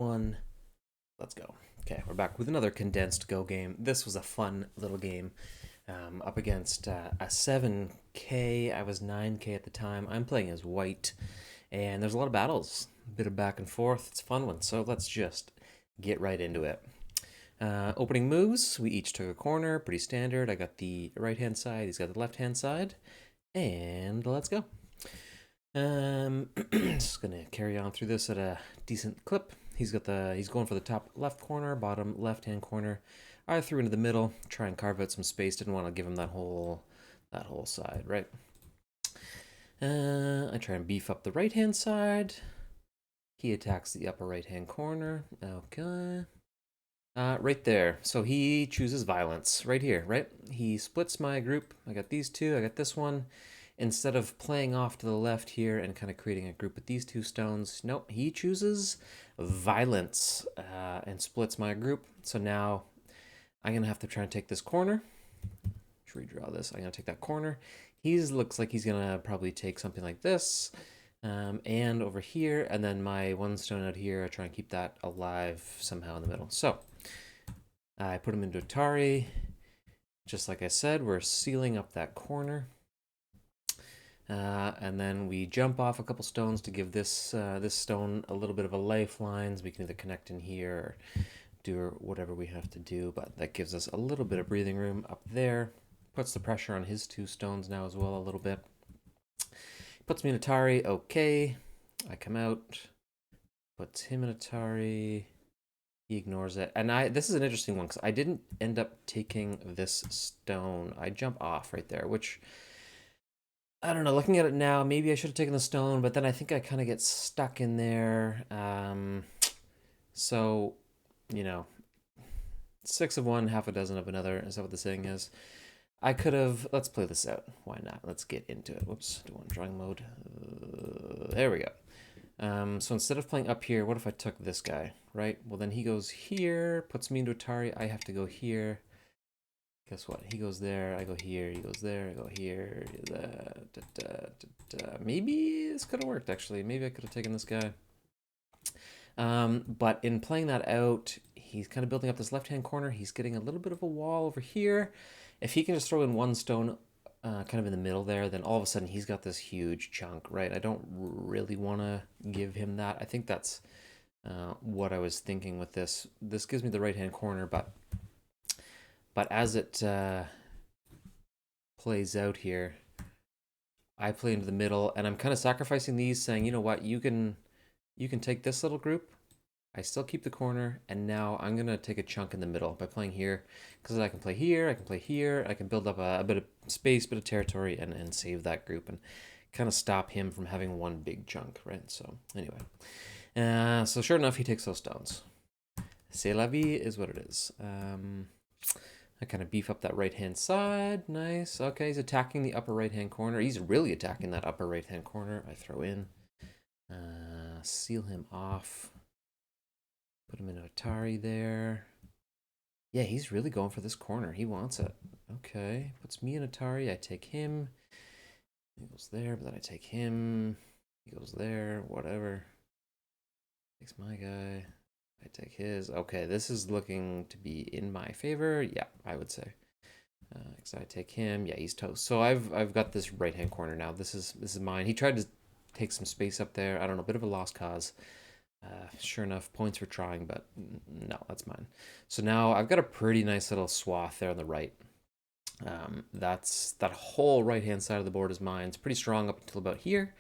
One, let's go. Okay, we're back with another Condensed Go game. This was a fun little game up against a 7K. I was 9K at the time. I'm playing as white, and there's a lot of battles, a bit of back and forth. It's a fun one, so let's just get right into it. Opening moves, we each took a corner, pretty standard. I got the right-hand side, he's got the left-hand side, and let's go. Just gonna carry on through this at a decent clip. He's going for the top left corner, bottom left hand corner. I threw into the middle, try and carve out some space. Didn't want to give him that whole side, right? I try and beef up the right hand side. He attacks the upper right hand corner. Okay. Right there. So he chooses violence right here, right? He splits my group. I got these two, I got this one. Instead of playing off to the left here and kind of creating a group with these two stones, nope, he chooses violence and splits my group. So now I'm going to have to try and take this corner. Should redraw this. I'm going to take that corner. He looks like he's going to probably take something like this. And over here, and then my one stone out here, I try and keep that alive somehow in the middle. So I put him into Atari. Just like I said, we're sealing up that corner. And then we jump off a couple stones to give this stone a little bit of a lifeline. So we can either connect in here or do whatever we have to do, but that gives us a little bit of breathing room up there. Puts the pressure on his two stones now as well a little bit. Puts me in Atari, okay. I come out, puts him in Atari. He ignores it. And this is an interesting one because I didn't end up taking this stone. I jump off right there, which I don't know. Looking at it now, maybe I should have taken the stone, but then I think I kind of get stuck in there. So, you know, six of one, half a dozen of another. Is that what the saying is? I could have. Let's play this out. Why not? Let's get into it. Whoops. Do one drawing mode. There we go. So instead of playing up here, what if I took this guy, right? Well, then he goes here, puts me into Atari. I have to go here. Guess what? He goes there, I go here, he goes there, I go here. Maybe this could have worked, actually. Maybe I could have taken this guy. But in playing that out, he's kind of building up this left-hand corner. He's getting a little bit of a wall over here. If he can just throw in one stone kind of in the middle there, then all of a sudden he's got this huge chunk, right? I don't really want to give him that. I think that's what I was thinking with this. This gives me the right-hand corner, but as it plays out here, I play into the middle, and I'm kind of sacrificing these, saying, you know what, you can take this little group. I still keep the corner, and now I'm gonna take a chunk in the middle by playing here, because I can play here, I can play here, I can build up a bit of space, bit of territory, and save that group, and kind of stop him from having one big chunk, right? So anyway, so sure enough, he takes those stones. C'est la vie is what it is. I kind of beef up that right-hand side. Nice. Okay, he's attacking the upper right-hand corner. He's really attacking that upper right-hand corner. I throw in. Seal him off. Put him in Atari there. Yeah, he's really going for this corner. He wants it. Okay, puts me in Atari. I take him. He goes there, but then I take him. He goes there, whatever. Takes my guy. I take his. Okay, this is looking to be in my favor. Yeah, I would say. So I take him. Yeah, he's toast. So I've got this right hand corner now. This is mine. He tried to take some space up there. I don't know, bit of a lost cause. Sure enough, points for trying, but no, that's mine. So now I've got a pretty nice little swath there on the right. That's that whole right hand side of the board is mine. It's pretty strong up until about here.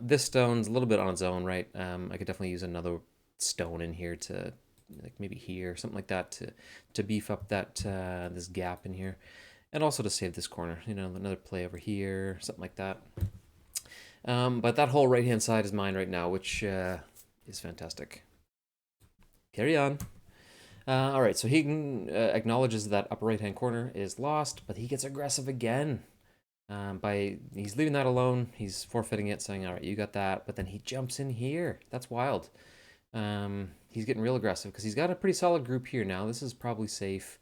This stone's a little bit on its own, right? I could definitely use another stone in here to, like maybe here, something like that, to beef up that this gap in here, and also to save this corner. You know, another play over here, something like that. But that whole right hand side is mine right now, which is fantastic. Carry on. All right, so he acknowledges that upper right hand corner is lost, but he gets aggressive again. He's leaving that alone. He's forfeiting it, saying, "All right, you got that." But then he jumps in here. That's wild. He's getting real aggressive because he's got a pretty solid group here now. This is probably safe.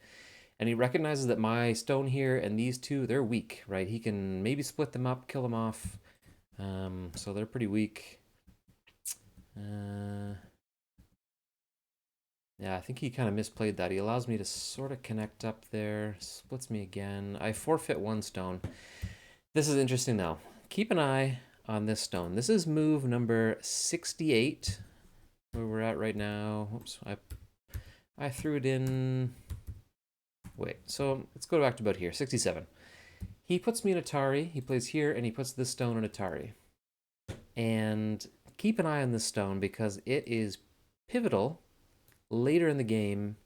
And he recognizes that my stone here and these two, they're weak, right? He can maybe split them up, kill them off. So they're pretty weak. Yeah, I think he kind of misplayed that. He allows me to sort of connect up there, splits me again. I forfeit one stone. This is interesting now. Keep an eye on this stone. This is move number 68, where we're at right now. Oops, I threw it in. Wait, so let's go back to about here. 67. He puts me in Atari. He plays here, and he puts this stone in Atari. And keep an eye on this stone because it is pivotal later in the game,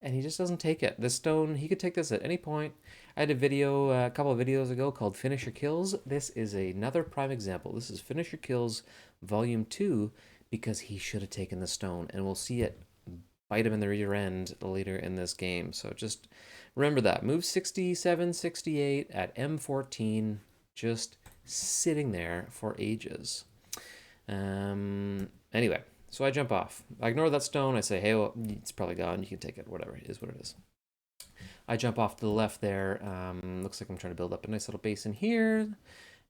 and he just doesn't take it. This stone, he could take this at any point. I had a video a couple of videos ago called Finish Your Kills. This is another prime example. This is Finish Your Kills Volume 2 because he should have taken the stone, and we'll see it bite him in the rear end later in this game. So just remember that. Move 67, 68 at M14, just sitting there for ages. Anyway, so I jump off. I ignore that stone. I say, hey, well, it's probably gone. You can take it. Whatever. It is what it is. I jump off to the left there. Looks like I'm trying to build up a nice little base in here.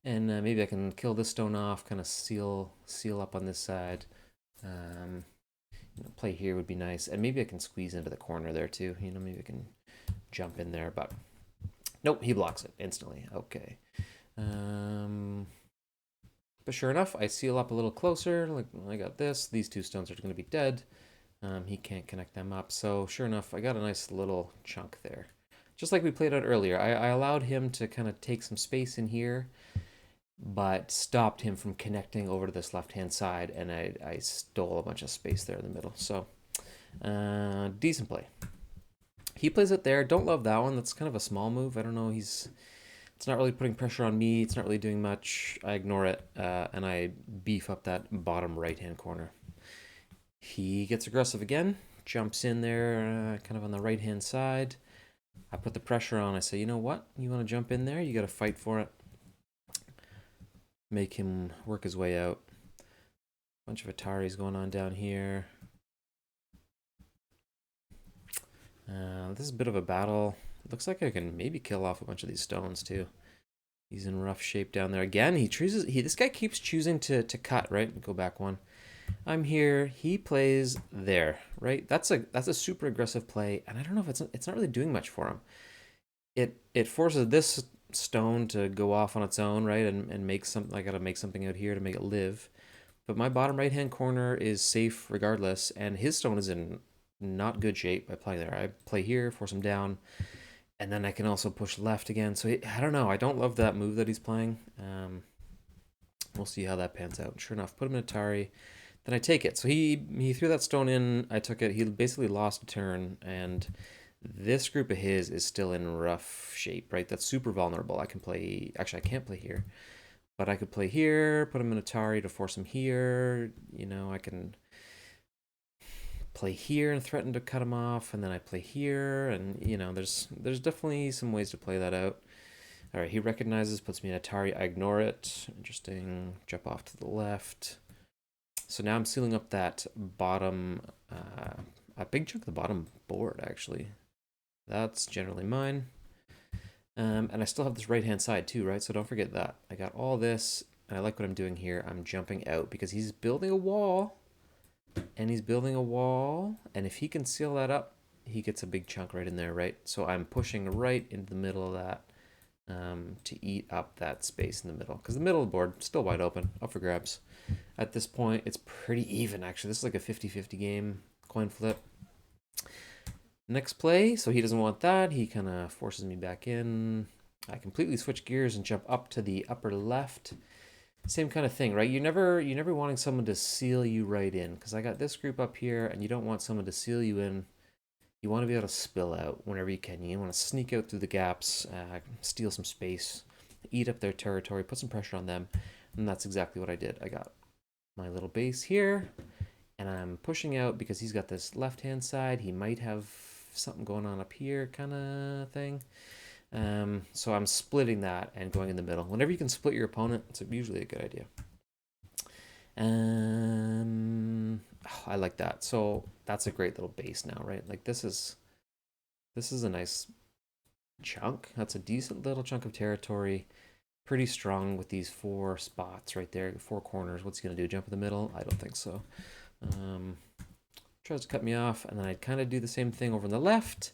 And maybe I can kill this stone off, kind of seal up on this side. Play here would be nice. And maybe I can squeeze into the corner there too. Maybe I can jump in there. But nope, he blocks it instantly. Okay. But sure enough, I seal up a little closer. Like, I got this. These two stones are going to be dead. He can't connect them up. So sure enough, I got a nice little chunk there. Just like we played out earlier, I allowed him to kind of take some space in here, but stopped him from connecting over to this left-hand side, and I stole a bunch of space there in the middle. So decent play. He plays it there. Don't love that one. That's kind of a small move. I don't know. It's not really putting pressure on me. It's not really doing much. I ignore it, and I beef up that bottom right-hand corner. He gets aggressive again, jumps in there kind of on the right-hand side. I put the pressure on. I say, you know what? You want to jump in there? You got to fight for it. Make him work his way out. Bunch of Ataris going on down here. This is a bit of a battle. It looks like I can maybe kill off a bunch of these stones too. He's in rough shape down there. Again, this guy keeps choosing to cut, right? Go back one. I'm here. He plays there, right? That's a super aggressive play, and I don't know if it's not really doing much for him. It forces this stone to go off on its own, right? And make something. I gotta make something out here to make it live. But my bottom right hand corner is safe regardless, and his stone is in not good shape by playing there. I play here, force him down, and then I can also push left again. So I don't know. I don't love that move that he's playing. We'll see how that pans out. Sure enough, put him in Atari. Then I take it. So he threw that stone in. I took it. He basically lost a turn, and this group of his is still in rough shape, right? That's super vulnerable. I can play. Actually, I can't play here, but I could play here. Put him in Atari to force him here. I can play here and threaten to cut him off, and then I play here, and there's definitely some ways to play that out. All right, he recognizes, puts me in Atari. I ignore it. Interesting. Jump off to the left. So now I'm sealing up that bottom, a big chunk of the bottom board, actually. That's generally mine. And I still have this right-hand side too, right? So don't forget that. I got all this, and I like what I'm doing here. I'm jumping out because he's building a wall, and he's building a wall, and if he can seal that up, he gets a big chunk right in there, right? So I'm pushing right into the middle of that to eat up that space in the middle, because the middle of the board still wide open, up for grabs. At this point, it's pretty even, actually. This is like a 50-50 game, coin flip. Next play, so he doesn't want that. He kind of forces me back in. I completely switch gears and jump up to the upper left. Same kind of thing, right? You're never wanting someone to seal you right in, because I got this group up here, and you don't want someone to seal you in. You want to be able to spill out whenever you can. You want to sneak out through the gaps, steal some space, eat up their territory, put some pressure on them, and that's exactly what I did. I got my little base here, and I'm pushing out because he's got this left-hand side. He might have something going on up here kind of thing. So I'm splitting that and going in the middle. Whenever you can split your opponent, it's usually a good idea. I like that. So that's a great little base now, right? Like this is a nice chunk. That's a decent little chunk of territory. Pretty strong with these 4 spots right there, 4 corners. What's he gonna do? Jump in the middle? I don't think so. tries to cut me off, and then I'd kind of do the same thing over on the left,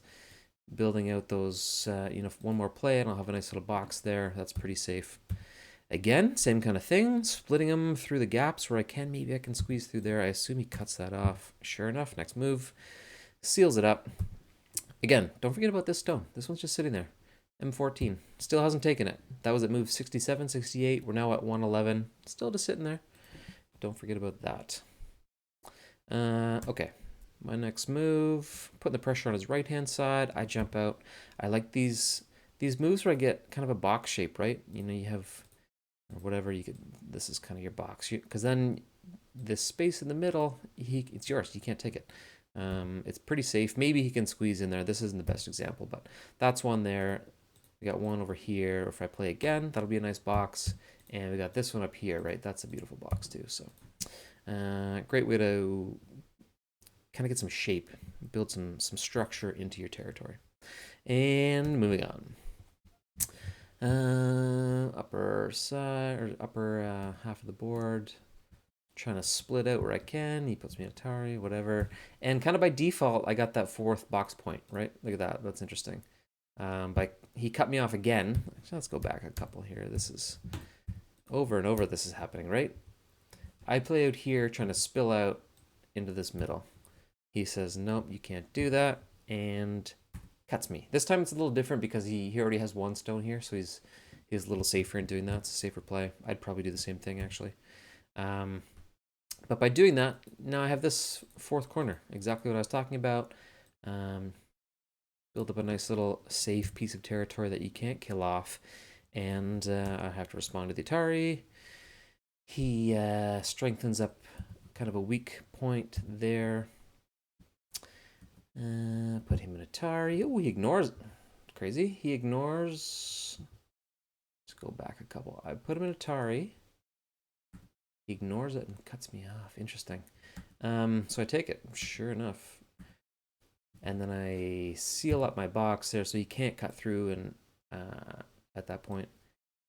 building out those, one more play, and I'll have a nice little box there. That's pretty safe. Again, same kind of thing, splitting them through the gaps where I can. Maybe I can squeeze through there. I assume he cuts that off. Sure enough, next move, seals it up. Again, don't forget about this stone. This one's just sitting there. M14. Still hasn't taken it. That was at move 67, 68. We're now at 111. Still just sitting there. Don't forget about that. Okay. My next move, putting the pressure on his right-hand side. I jump out. I like these moves where I get kind of a box shape, right? You have, or whatever, you could, this is kind of your box. Because then this space in the middle, it's yours. You can't take it. It's pretty safe. Maybe he can squeeze in there. This isn't the best example, but that's one there. We got one over here. If I play again, that'll be a nice box. And we got this one up here, right? That's a beautiful box too. So great way to kind of get some shape, build some structure into your territory. And moving on. Upper side, or upper half of the board. Trying to split out where I can. He puts me in Atari, whatever. And kind of by default, I got that fourth box point, right? Look at that. That's interesting. But he cut me off again. Let's go back a couple here. This is over and over this is happening, right? I play out here trying to spill out into this middle. He says, nope, you can't do that, and cuts me. This time it's a little different because he already has one stone here, so he's a little safer in doing that. It's a safer play. I'd probably do the same thing, actually. But by doing that, now I have this fourth corner, exactly what I was talking about. Build up a nice little safe piece of territory that you can't kill off. And I have to respond to the Atari. He strengthens up kind of a weak point there. Put him in Atari. Oh, he ignores. Crazy. He ignores. Let's go back a couple. I put him in Atari. He ignores it and cuts me off. Interesting. So I take it. Sure enough. And then I seal up my box there so he can't cut through and at that point.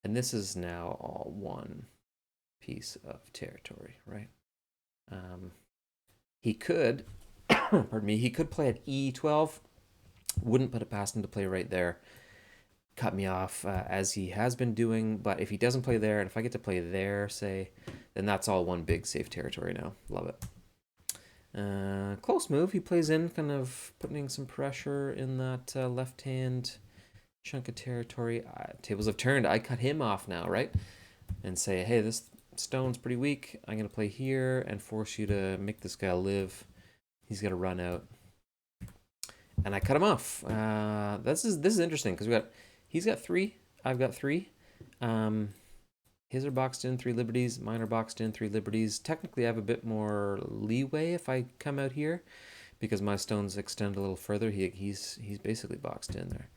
And this is now all one piece of territory, right? He could, pardon me, he could play at E12. Wouldn't put it past him to play right there. Cut me off as he has been doing. But if he doesn't play there, and if I get to play there, say, then that's all one big safe territory now. Love it. Close move. He plays in, kind of putting some pressure in that left-hand chunk of territory. Tables have turned. I cut him off now, right? And say, hey, this stone's pretty weak. I'm going to play here and force you to make this guy live. He's got to run out. And I cut him off. This is interesting because he's got 3. I've got 3. His are boxed in 3 liberties. Mine are boxed in 3 liberties. Technically, I have a bit more leeway if I come out here because my stones extend a little further. He's basically boxed in there.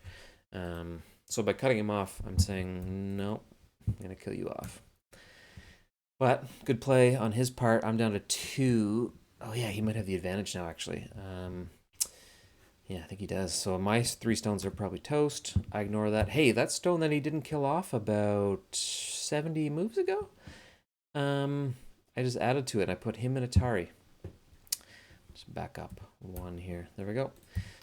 So by cutting him off, I'm saying, no, I'm going to kill you off. But good play on his part. I'm down to 2. Oh, yeah, he might have the advantage now, actually. Yeah, I think he does. So my 3 stones are probably toast. I ignore that. Hey, that stone that he didn't kill off about 70 moves ago, I just added to it. I put him in Atari. Just back up 1 here. There we go.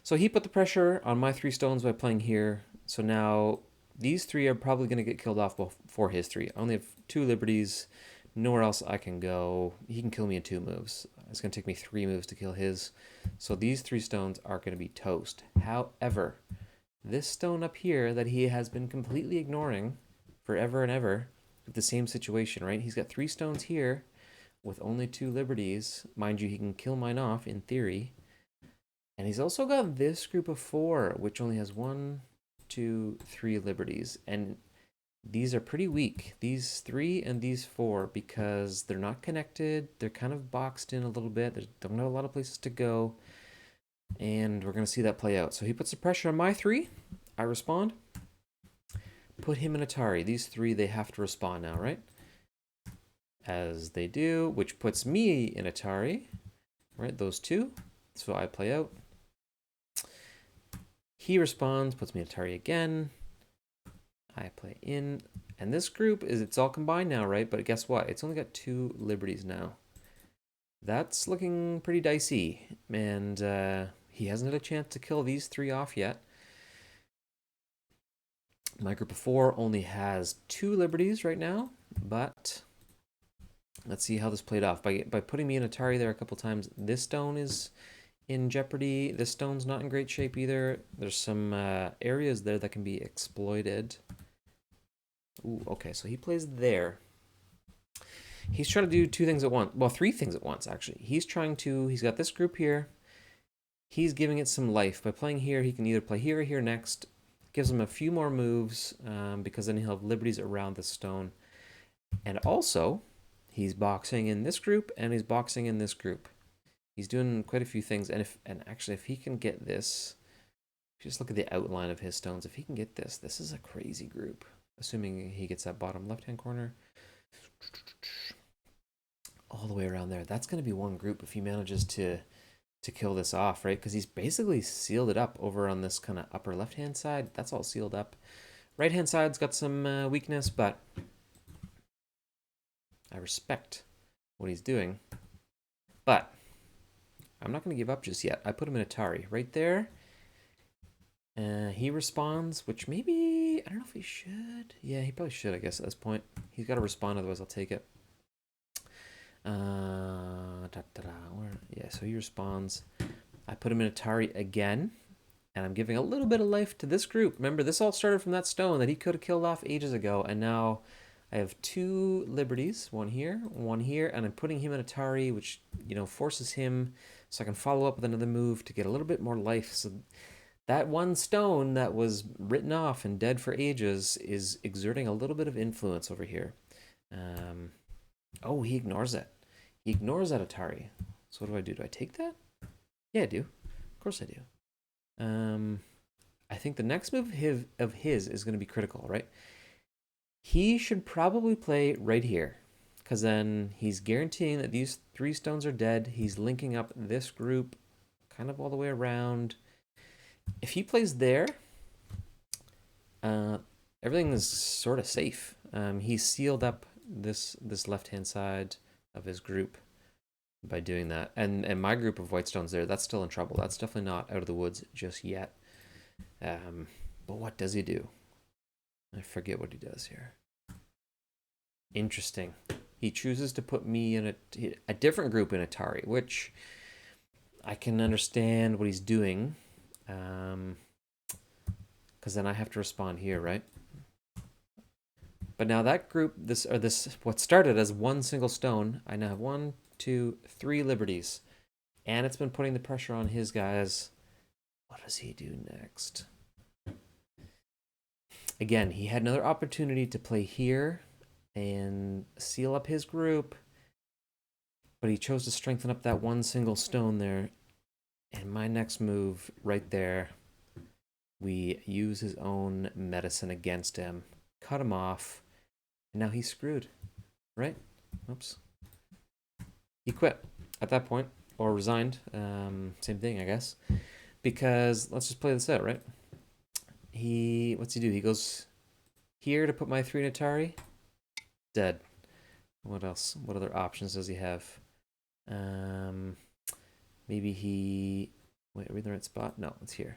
So he put the pressure on my 3 stones by playing here. So now these 3 are probably going to get killed off before his 3. I only have 2 liberties. Nowhere else I can go. He can kill me in 2 moves. It's going to take me 3 moves to kill his. So these 3 stones are going to be toast. However, this stone up here that he has been completely ignoring forever and ever with the same situation, right? He's got 3 stones here with only 2 liberties. Mind you, he can kill mine off in theory. And he's also got this group of 4, which only has 1, 2, 3 liberties. And these are pretty weak, these 3 and these 4, because they're not connected. They're kind of boxed in a little bit. They don't have a lot of places to go. And we're going to see that play out. So he puts the pressure on my 3. I respond. Put him in Atari. These 3, they have to respond now, right? As they do, which puts me in Atari. Right, those 2. So I play out. He responds, puts me in Atari again. I play in, and this group it's all combined now, right? But guess what? It's only got 2 liberties now. That's looking pretty dicey, and he hasn't had a chance to kill these three off yet. My group of four only has 2 liberties right now, but let's see how this played off. By putting me in Atari there a couple times, this stone is in jeopardy. This stone's not in great shape either. There's some areas there that can be exploited. Ooh, okay, so he plays there. He's trying to do 2 things at once. Well, 3 things at once, actually. He's got this group here. He's giving it some life. By playing here, he can either play here or here next. Gives him a few more moves because then he'll have liberties around the stone. And also, he's boxing in this group and he's boxing in this group. He's doing quite a few things. And actually, if he can get this, just look at the outline of his stones. If he can get this, this is a crazy group. Assuming he gets that bottom left-hand corner. All the way around there. That's going to be one group if he manages to kill this off, right? Because he's basically sealed it up over on this kind of upper left-hand side. That's all sealed up. Right-hand side's got some weakness, but I respect what he's doing. But I'm not going to give up just yet. I put him in Atari right there. He responds, which maybe, I don't know if he should. Yeah, he probably should, I guess, at this point. He's got to respond, otherwise I'll take it. Yeah, so he responds. I put him in Atari again, and I'm giving a little bit of life to this group. Remember, this all started from that stone that he could have killed off ages ago, and now I have 2 liberties, one here, and I'm putting him in Atari, which, you know, forces him so I can follow up with another move to get a little bit more life. So that one stone that was written off and dead for ages is exerting a little bit of influence over here. Oh, he ignores it. He ignores that Atari. So what do? Do I take that? Yeah, I do. Of course I do. I think the next move of his is going to be critical, right? He should probably play right here, because then he's guaranteeing that these 3 stones are dead. He's linking up this group kind of all the way around. If he plays there, everything is sort of safe. He's sealed up this left-hand side of his group by doing that. And my group of white stones there, that's still in trouble. That's definitely not out of the woods just yet. But what does he do? I forget what he does here. Interesting. He chooses to put me in a different group in Atari, which I can understand what he's doing. Because then I have to respond here, right? But now that group, what started as one single stone, I now have 1, 2, 3 liberties. And it's been putting the pressure on his guys. What does he do next? Again, he had another opportunity to play here and seal up his group, but he chose to strengthen up that one single stone there. And my next move right there, we use his own medicine against him, cut him off, and now he's screwed, right? Oops. He quit at that point, or resigned. Same thing, I guess. Because let's just play this out, right? What's he do? He goes here to put my 3 in Atari. Dead. What else? What other options does he have? Maybe he... Wait, are we in the right spot? No, it's here.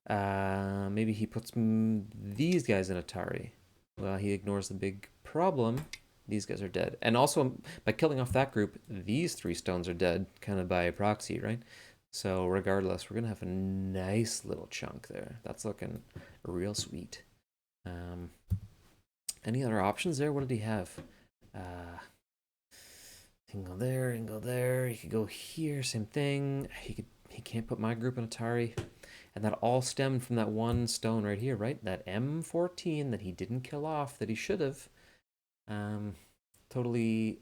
Maybe he puts these guys in Atari. Well, he ignores the big problem. These guys are dead. And also, by killing off that group, these 3 stones are dead, kind of by proxy, right? So regardless, we're going to have a nice little chunk there. That's looking real sweet. Any other options there? What did he have? He can go there, he can go there. He could go here, same thing. He can't put my group in Atari. And that all stemmed from that one stone right here, right? That M14 that he didn't kill off, that he should have. Totally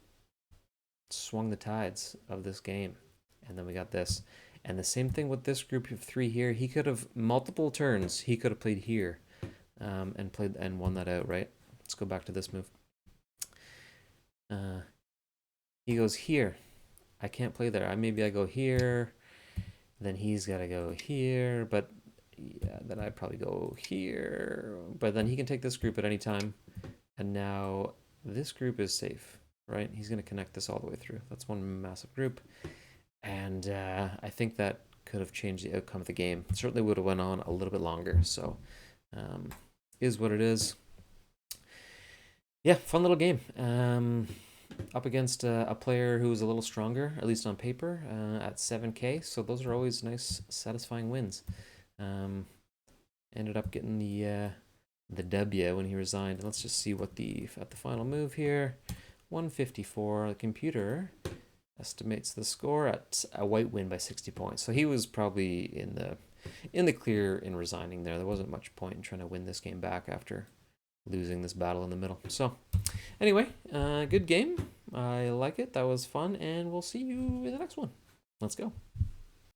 swung the tides of this game. And then we got this. And the same thing with this group of 3 here. He could have multiple turns. He could have played here and won that out, right? Let's go back to this move. He goes here. I can't play there. Maybe I go here. Then he's got to go here. But yeah, then I'd probably go here. But then he can take this group at any time. And now this group is safe, right? He's going to connect this all the way through. That's one massive group. And I think that could have changed the outcome of the game. Certainly would have went on a little bit longer. So, um, is what it is. Yeah, fun little game. Up against a player who was a little stronger, at least on paper, at 7K. So those are always nice, satisfying wins. Um, Ended up getting the W when he resigned. Let's just see what at the final move here. 154. The computer estimates the score at a white win by 60 points. So he was probably in the clear in resigning there. There wasn't much point in trying to win this game back after losing this battle in the middle. So anyway, good game. I like it. That was fun, and we'll see you in the next one. Let's go.